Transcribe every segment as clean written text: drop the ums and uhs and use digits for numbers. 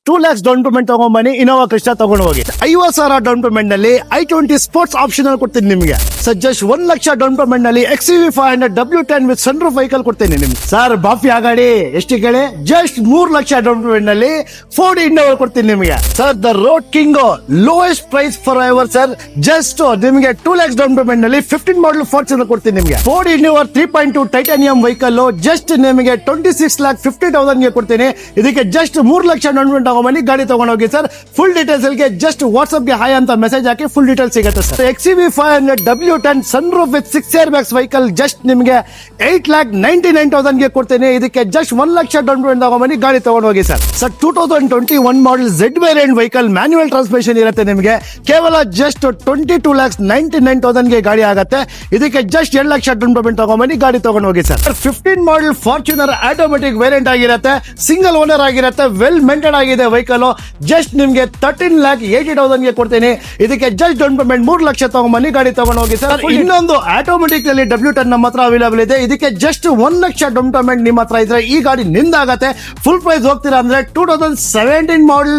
2 lakhs down payment ತಗೊಂಬನ್ನಿ, Innova Crysta ತಗೊಂಡು ಹೋಗಿ. 50,000 ಡೌನ್ ಪೇಮೆಂಟ್ ನಲ್ಲಿ i20 ಸ್ಪೋರ್ಟ್ಸ್ ಆಪ್ಷನ್ ಕೊಡ್ತೀನಿ ನಿಮಗೆ. Sir just 1 lakh down payment ನಲ್ಲಿ XUV500 W10 with sunroof vehicle ಕೊಡ್ತೀನಿ ನಿಮ್ಗೆ. ಸರ್ ಬಾಫಿ ಗಾಡಿ ಎಷ್ಟು ಕೇಳಿ ಜಸ್ಟ್ 3 ಲಕ್ಷ ಡೌನ್ ಪೇಮೆಂಟ್ ನಲ್ಲಿ ಫೋರ್ಡ್ ಇನ್ನೋವಾ ಕೊಡ್ತೀನಿ ನಿಮಗೆ. Sir the road king lowest price forever sir, just ನಿಮಗೆ 2 lakhs ಡೌನ್ ಪೇಮೆಂಟ್ ನಲ್ಲಿ 15 ಮಾಡಲ್ ಫಾರ್ಚುನರ್ ಕೊಡ್ತೀನಿ ನಿಮಗೆ. Ford Innova 3.2 titanium vehicle just ನಿಮಗೆ 26,50,000 ಗೆ ಕೊಡ್ತೀನಿ. ಇದಕ್ಕೆ ಜಸ್ಟ್ 3 ಲಕ್ಷ ಡೌನ್ ಪೇಮೆಂಟ್ ತಗೊಂಬನ್ನಿ, ಗಾಡಿ ತಗೊಂಡೋಗಿ ಸರ್. ಫುಲ್ ಡೀಟೇಲ್ಸ್ ಗೆ ಜಸ್ಟ್ ವಾಟ್ಸ್ಆಪ್ ಗೆ ಹಾಯ್ ಅಂತ ಮೆಸೇಜ್ ಹಾಕಿ ಫುಲ್ ಡೀಟೇಲ್ಸ್ ಸಿಗುತ್ತೆ sir. XUV500 W10 sunroof with 6 air bags vehicle just ನಿಮಗೆ 8,99,000 ಗೆ ಕೊಡ್ತೀನಿ. ಇದಕ್ಕೆ ಜಸ್ಟ್ 1 ಲಕ್ಷ ಡೌನ್ ಪೇಮೆಂಟ್ ತಗೊಂಬನ್ನಿ, ಗಾಡಿ ತಗೊಂಡೋಗಿ ಸರ್. ಸರ್ 2021 ಮಾಡಲ್ Z variant vehicle manual transmission ಇರುತ್ತೆ ನಿಮಗೆ. ಕೇವಲ ಜಸ್ಟ್ 22,99,000 ಗೆ ಗಾಡಿ ಆಗುತ್ತೆ. ಇದಕ್ಕೆ ಜಸ್ಟ್ 2 ಲಕ್ಷ ಡೌನ್ ಪೇಮೆಂಟ್ ತಗೊಂಬನ್ನಿ, ಗಾಡಿ ತಗೊಂಡೋಗಿ ಸರ್. 15 ಮಾಡಲ್ ಫಾರ್ಚುನರ್ ಆಟೋಮೆಟಿಕ್ ವೇರಿಯಂಟ್ ಆಗಿರುತ್ತೆ, ಸಿಂಗಲ್ ಓನರ್ ಆಗಿರುತ್ತೆ, ವೆಲ್ ಮೇಂಟೈನ್ ಆಗಿದೆ ವೆಹಿಕಲ್. ಜಸ್ಟ್ ನಿಮಗೆ 13,80,000 ಗೆ ಕೊಡ್ತೀನಿ. ಇದಕ್ಕೆ ಜಸ್ಟ್ ಡೌನ್ ಪೇಮೆಂಟ್ 3 ಲಕ್ಷ ತಗೊಂಬನ್ನಿ, ಗಾಡಿ ತಗೊಂಡೋಗಿ ಸರ್. ಇನ್ನೊಂದು ಆಟೋಮೆಟಿಕ್ ನಲ್ಲಿ W10 ನಮ್ಮ ಹತ್ರ ಅವೈಲೇಬಲ್ ಇದೆ. ಇದಕ್ಕೆ ಜಸ್ಟ್ 1 ಲಕ್ಷ ಡೌನ್ ಪೇಮೆಂಟ್ ನಿಮ್ಮ ಹತ್ರ ಇದ್ರೆ ಈ ಗಾಡಿ ನಿಂದಾಗತ್ತೆ. ಫುಲ್ ಪ್ರೈಸ್ ಹೋಗ್ತೀರಾ ಅಂದ್ರೆ 2017 ಮಾಡಲ್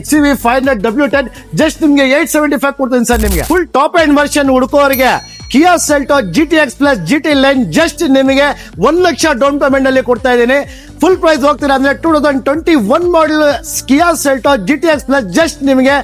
XUV500 W10 ಜಸ್ಟ್ ನಿಮಗೆ 875 ಕೊಡ್ತೀನಿ ಸರ್. ನಿಮಗೆ ಫುಲ್ ಟಾಪ್ ಎಂಡ್ ವರ್ಷನ್ ಹುಡುಕೋರಿಗೆ ಕಿಯಾ ಸೆಲ್ಟೋ GTX plus GT line just ನಿಮಗೆ 1 ಲಕ್ಷ ಡೌನ್ ಪೇಮೆಂಟ್ ಅಲ್ಲಿ ಕೊಡ್ತಾ ಇದ್ದೀನಿ. ಫುಲ್ ಪ್ರೈಸ್ ಹೋಗ್ತೀರಾ ಅಂದ್ರೆ 2021 ಮಾಡಲ್ ಕಿಯಾ ಸೆಲ್ಟೋ GTX ಪ್ಲಸ್ ಜಸ್ಟ್ ನಿಮಗೆ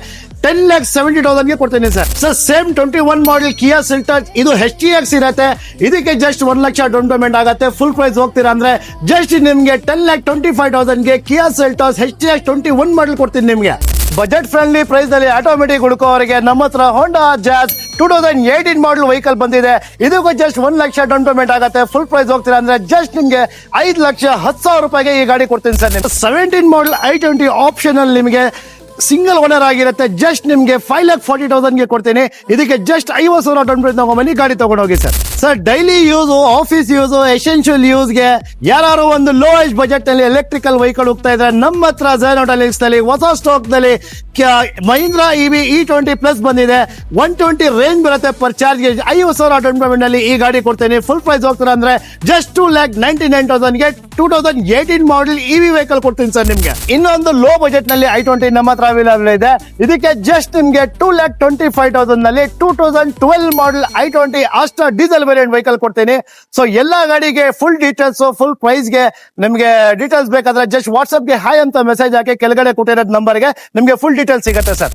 10,70,000 ಗೆ ಕೊಡ್ತೀನಿ ಸರ್. ಸರ್ ಸೇಮ್ 21 ಮಾಡಲ್ ಕಿಯಾ ಸೆಲ್ಟೋ ಇದು HTX ಇರುತ್ತೆ. ಇದಕ್ಕೆ ಜಸ್ಟ್ 1 ಲಕ್ಷ ಡೌನ್ ಪೇಮೆಂಟ್ ಆಗುತ್ತೆ. ಫುಲ್ ಪ್ರೈಸ್ ಹೋಗ್ತೀರಾ ಅಂದ್ರೆ ಜಸ್ಟ್ ನಿಮಗೆ 10,25,000 ಗೆ ಕಿಯಾ ಸೆಲ್ಟೋ HTX 21 ಮಾಡಲ್ ಕೊಡ್ತೀನಿ ನಿಮಗೆ. ಬಜೆಟ್ ಫ್ರೆಂಡ್ಲಿ ಪ್ರೈಸ್ ನಲ್ಲಿ ಆಟೋಮೆಟಿಕ್ ಹುಡುಕೋವರಿಗೆ ನಮ್ಮ ಹತ್ರ ಹೋಂಡಾ ಜಾಜ್ 2018 ಮಾಡಲ್ ವೆಹಿಕಲ್ ಬಂದಿದೆ. ಇದಕ್ಕೂ ಜಸ್ಟ್ 1 ಲಕ್ಷ ಡೌನ್ ಪೇಮೆಂಟ್ ಆಗುತ್ತೆ. ಫುಲ್ ಪ್ರೈಸ್ ಹೋಗ್ತೀರಾ ಅಂದ್ರೆ ಜಸ್ಟ್ ನಿಮಗೆ 5,10,000 ರೂಪಾಯಿಗೆ ಈ ಗಾಡಿ ಕೊಡ್ತೀನಿ ಸರ್. 17 ಮಾಡಲ್ i20 ಆಪ್ಷನ್ ಅಲ್ಲಿ ನಿಮಗೆ ಸಿಂಗಲ್ ಓನರ್ ಆಗಿರುತ್ತೆ. ಜಸ್ಟ್ ನಿಮಗೆ 5,40,000 ಗೆ ಕೊಡ್ತೀನಿ. ಇದಕ್ಕೆ ಜಸ್ಟ್ 50,000 ಡೌನ್ ಪೇಮೆಂಟ್ ತಗೊಂಬನ್ನಿ, ಗಾಡಿ ತಗೊಂಡೋಗಿ sir. Sir daily use, office use, essential use ಗೆ ಯಾರು ಒಂದು ಲೋಯೆಸ್ಟ್ ಬಜೆಟ್ ನಲ್ಲಿ ಎಲೆಕ್ಟ್ರಿಕಲ್ ವೆಹಿಕಲ್ ಹೋಗ್ತಾ ಇದ್ರೆ ನಮ್ಮ ಹತ್ರ ಝೈನೋಟಾಲಿಕ್ಸ್ ನಲ್ಲಿ ಹೊಸ ಸ್ಟಾಕ್ ನಲ್ಲಿ ಮಹೀಂದ್ರಾ EV E20 ಪ್ಲಸ್ ಬಂದಿದೆ. 120 ರೇಂಜ್ ಬರುತ್ತೆ ಪರ್ ಚಾರ್ಜ್ ಗೆ. 50,000 ಡೌನ್ ಪೇಮೆಂಟ್ ನಲ್ಲಿ ಈ ಗಾಡಿ ಕೊಡ್ತೀನಿ. ಫುಲ್ ಪ್ರೈಸ್ ಹೋಗ್ತಾರೆ ಅಂದ್ರೆ ಜಸ್ಟ್ 2,99,000 ಗೆ 2018 ಮಾಡಲ್ EV ವೆಹಿಕಲ್ ಕೊಡ್ತೀನಿ ಸರ್ ನಿಮ್ಗೆ. ಇನ್ನೊಂದು ಲೋ ಬಜೆಟ್ ನಲ್ಲಿ i20 ನಮ್ಮ ಹತ್ರ ಅವೈಲೇಬಲ್ ಇದೆ. ಇದಕ್ಕೆ ಜಸ್ಟ್ ನಿಮ್ಗೆ 2,25,000 ನಲ್ಲಿ 2012 ಮಾಡಲ್ i20 Asta diesel variant vehicle ಕೊಡ್ತೀನಿ. ಸೊ ಎಲ್ಲಾ ಗಾಡಿಗೆ ಫುಲ್ ಡೀಟೇಲ್ಸ್, ಫುಲ್ ಪ್ರೈಸ್ ಗೆ ನಿಮ್ಗೆ ಡೀಟೇಲ್ಸ್ ಬೇಕಾದ್ರೆ ಜಸ್ಟ್ ವಾಟ್ಸ್ಆಪ್ ಗೆ ಹಾಯ್ ಅಂತ ಮೆಸೇಜ್ ಹಾಕಿ ಕೆಳಗಡೆ ಕೊಟ್ಟಿರೋ ನಂಬರ್ ಗೆ ನಿಮ್ಗೆ ಫುಲ್ ಡೀಟೇಲ್ಸ್ ಸಿಗುತ್ತೆ ಸರ್.